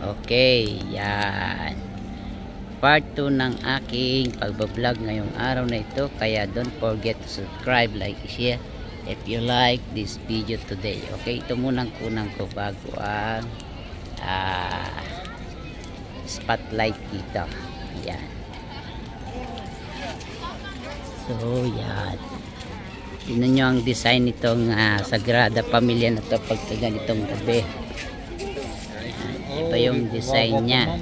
Okay, yan. Part 2 ng aking pagbablog ngayong araw na ito. Kaya don't forget to subscribe, like, share if you like this video today. Okay, ito munang kunang ko bago ang spotlight dito. Yan. So, yan. Tingnan nyo ang design nitong Sagrada Pamilya na ito pag ganitong gabi. Ito yung design niya.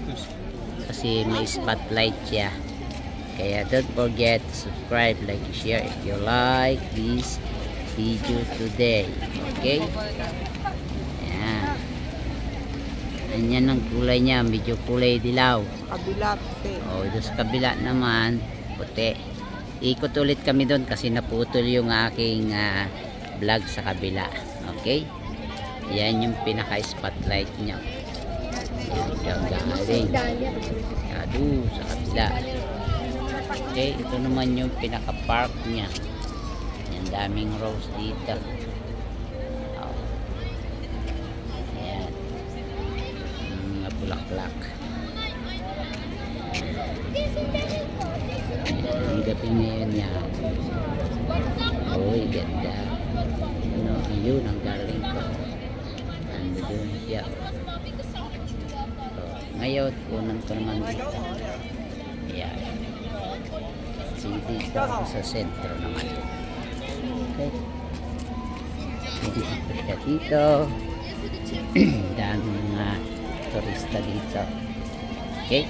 Kasi may spotlight siya. Kaya don't forget to subscribe, like, share if you like this video today. Okay? Ayan. Ayan ang kulay niya. Medyo kulay dilaw. Kabila puti. O, doon sa kabila naman puti. Ikot ulit kami doon kasi naputol yung aking vlog sa kabila. Okay? Yan yung pinaka spotlight niya. Yan siyang galing. Yado sa kabila. Okay, ito naman yung pinaka park niya. Yan, daming rose dito. Oh. Yan. Mga bulaklak. Ang gabi ngayon niya. Uy, ganda. Ano, ayun ang darling ko. Ando doon siya. Ngayon, kunan ko naman dito. Ayan. Dito ako sa sentro naman. Okay. Dito siya dito. Dami mga turista dito. Okay.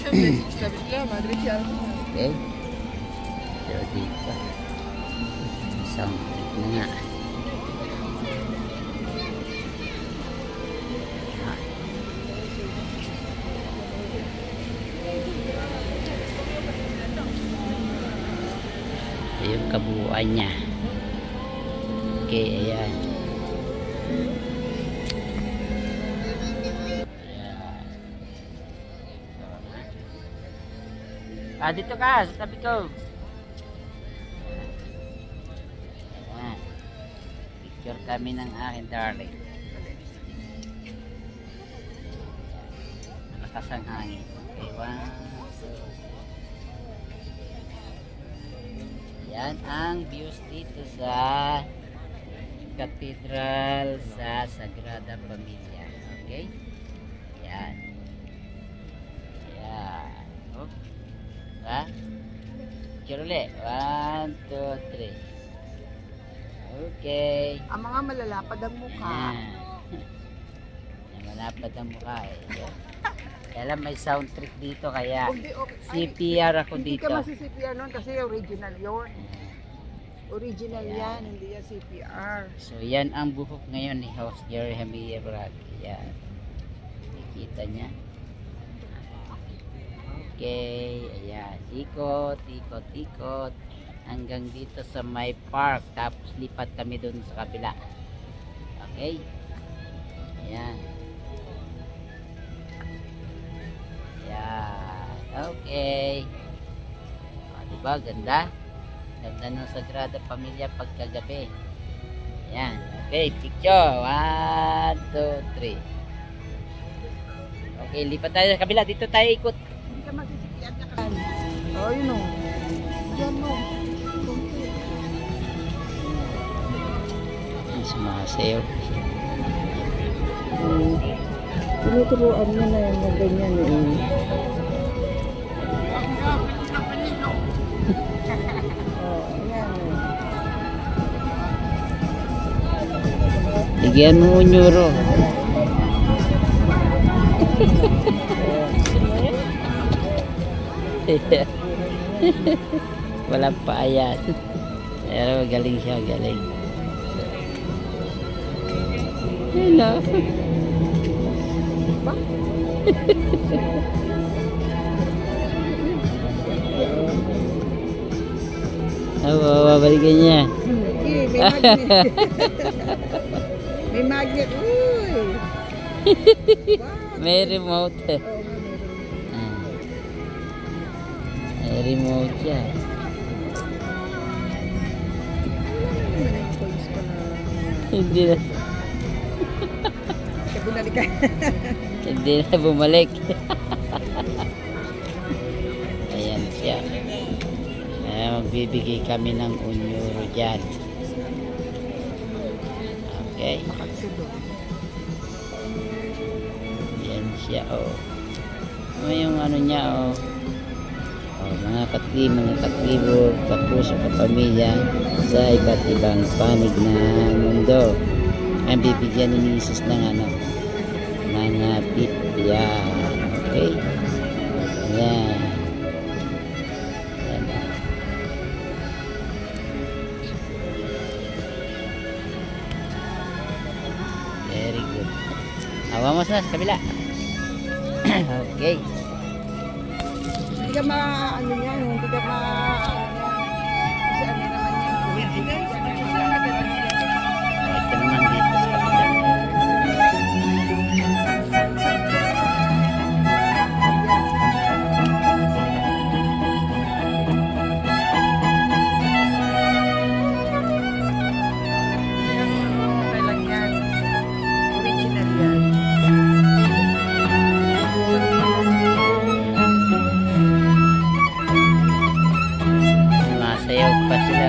Okay. So, dito. Isang nga. Yung kabuuan niya. Okay, ayan. Dito ka, sa tabi ko. Ayan. Picture kami ng aking darling. Malakas ang hangin. Okay, one. Yan ang views dito sa Cathedral sa Sagrada Pamilya. Okay? Yan. Yan. Oh. Ha? Picture ulit. 1, 2, 3. Okay. Ang mga malalapad ang mukha. Malapad ang mukha eh. Kaya lang may sound trick dito kaya CPR ako hindi dito. Hindi ka masi-CPR nun kasi original yun. Original yan, hindi yan CPR. So yan ang buhok ngayon ni House Jerry Hamia Brad. Yan. Nakikita niya. Okay. Ayan. Ikot, ikot, ikot. Hanggang dito sa may park. Tapos lipat kami dun sa kabila. Okay. Ayan. Yan. Okay. Diba? Ganda. Ganda ng Sagrada Pamilya pagkagabi. Yan. Okay. Picture. 1, 2, 3. Okay. Lipat tayo sa kabila. Dito tayo ikot. Hindi ka masisikian na ka. Oh, yun o. Yan o. Sumasayaw. Tinuturuan mo na yung ganyan eh. Bigyan mo unyuro. Walang paayat. Pero galing siya, galing. Hello. Babalikan niya. May magnet. May magnet. Uy. May remote. May remote siya. Hindi na. binalikan. Hindi na bumalik. Ayan siya. Magbibigay kami ng unyuro dyan. Okay. Ayan siya, oh. Yung ano niya, oh. Mga katribo, kapuso, kapamilya sa iba't ibang panig na mundo. Ang bibigyan ni Mrs. ng ano, ng tip. Yan. Okay. Yan. Yan. Very good. Hawa mo sa kabila. Okay. Hindi ka ano yan, hindi ka kasi ano naman yan. Ito naman dito sa kabila. Okay lang yan. Original yan. Masayaw pa sila.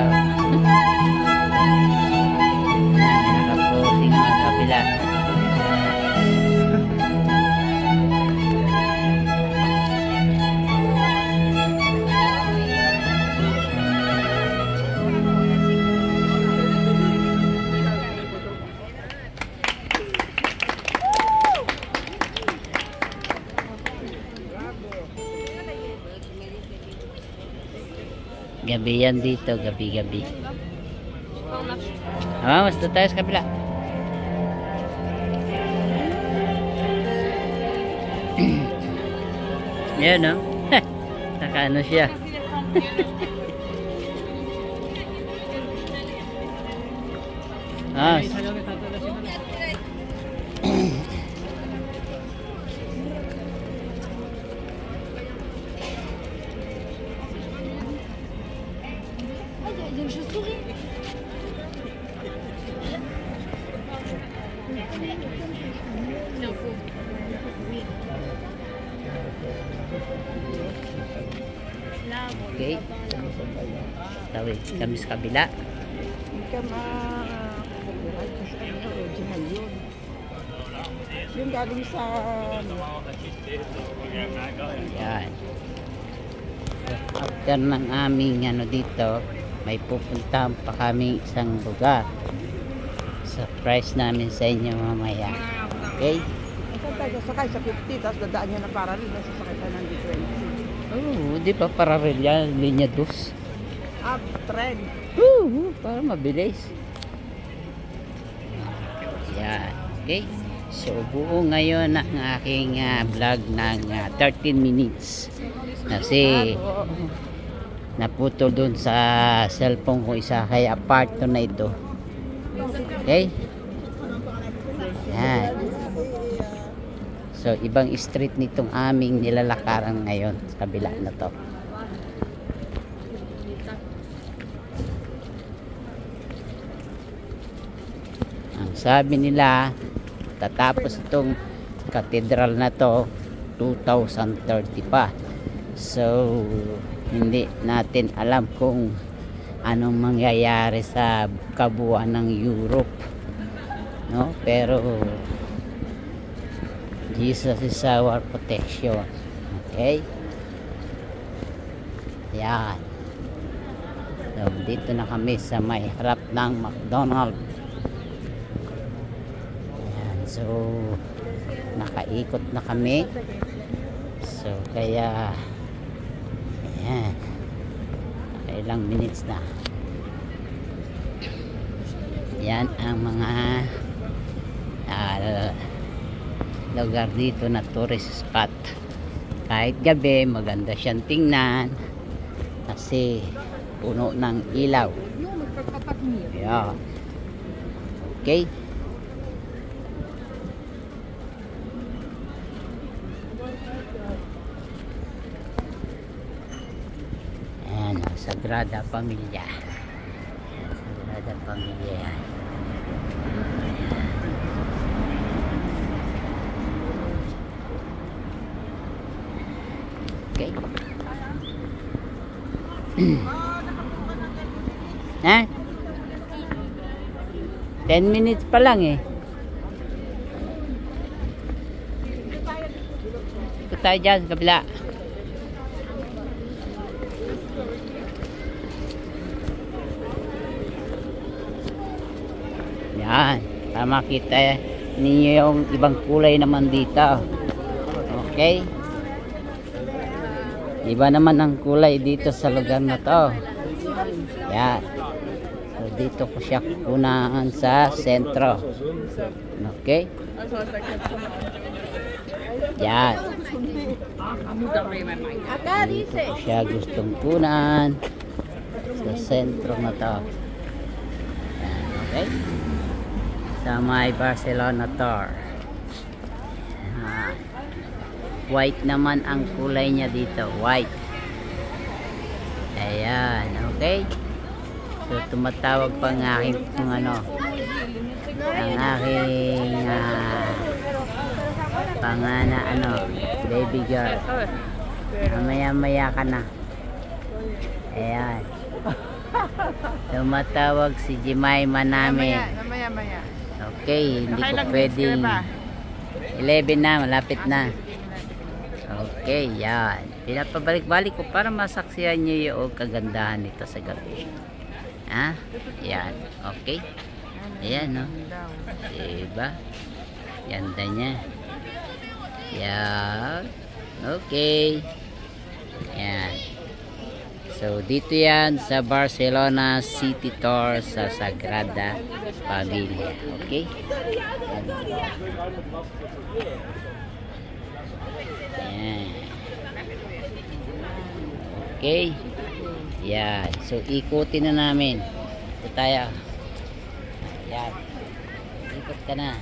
Nakaposing mga kabila. Gabi yan dito, gabi-gabi. Mas doon tayo sa kabila. Yan, no? Naka-ano siya. Ah. Je souris. Okay. Tawid kami sa kabila. Hindi ka copyright kasi ano, original yun. Yung galing sa Yan. After ng aming ano dito, may pupuntahan pa kami isang lugar. Surprise namin sa inyo mamaya. Okay? saan tayo sasakay sa 50, tapos dadaan nyo na parallel, sasakay tayo ng D20. Oh, di ba parallel yan, linya 2? Uptrend. Para mabilis. Yan. Okay? So, buo ngayon ang aking vlog ng 13 minutes. Kasi naputol dun sa cellphone ko isa, kaya part to na ito. Okay? Yan. So, ibang street nitong aming nilalakaran ngayon sa kabila na to. Ang sabi nila, tatapos itong katedral na to 2030 pa. So, hindi natin alam kung anong mangyayari sa kabuuan ng Europe, no? Pero Jesus is our protection. Okay? Yan. So, dito na kami sa may harap ng McDonald's. Yan. So, nakaikot na kami. So, kaya ayan, ilang minutes na. Yan ang mga lugar dito na tourist spot. Kahit gabi maganda siyang tingnan kasi puno ng ilaw. Yeah. Okay. Ayan, Sagrada Familia. Sagrada Familia yan. Ha? 10 minutes pa lang eh. Ikot tayo dyan sa kabila. Yan. Para makita ninyo yung ibang kulay naman dito. Okay? Iba naman ang kulay dito sa lugar na to. Yan. So dito ko siya kukunan sa sentro. Okay? Yan. Dito ko siya gustong kunan sa sentro na to. Yan. Okay? Sa may Barcelona Tour. White naman ang kulay niya dito. White. Ayan. Okay? So tumatawag pa ang aking ang aking baby girl. Maya ka na. Ayan. Tumatawag si Jemima namin. Maya. Okay, hindi ko pwedeng 11 na, malapit na. Okay, yan. Pinapabalik-balik ko para masaksihan nyo yung kagandahan nito sa gabi. Ha? Yan. Okay. Ayan, no? Diba? Ganda niya. Yan. Okay. Yan. So, dito yan sa Barcelona City Tour sa Sagrada Familia. Okay? Yan. Okay? Yan. So, ikutin na namin. Ito tayo. Yan. Ikot ka na.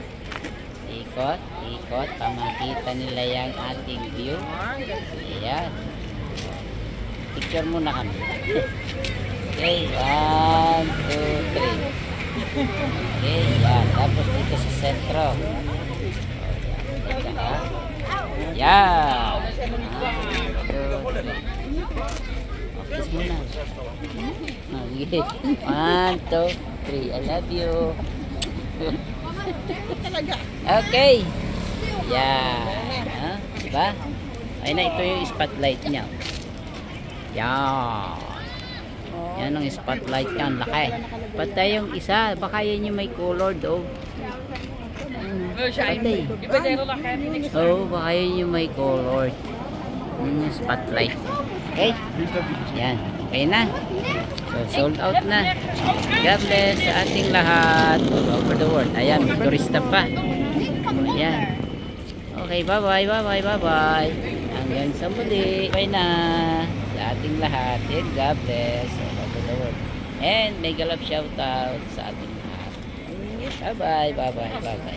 Ikot. Para makita nila yung ating view. Yan. Picture muna kami. Okay, 1, 2, 3. Okay, yan. Tapos dito sa sentro. Yan. 1, 2, 3. Kiss muna. Okay. 1, 2, 3. I love you. Okay. Yan. Diba? Ayun na, ito yung spotlight niya. Yan. Yan ang spotlight niya. Ang laki. Patay yung isa. Baka yan yung may color do. Patay. Oo, baka yan yung may color. Yan yung spotlight. Okay? Yan. Okay na. So, sold out na. God bless sa ating lahat. All over the world. Ayan, may turista pa. Yan. Okay, bye-bye. Hanggang sa muli. Bye na. Sa ating lahat, and God bless all over the world. And mega love shout out sa ating lahat. Bye bye.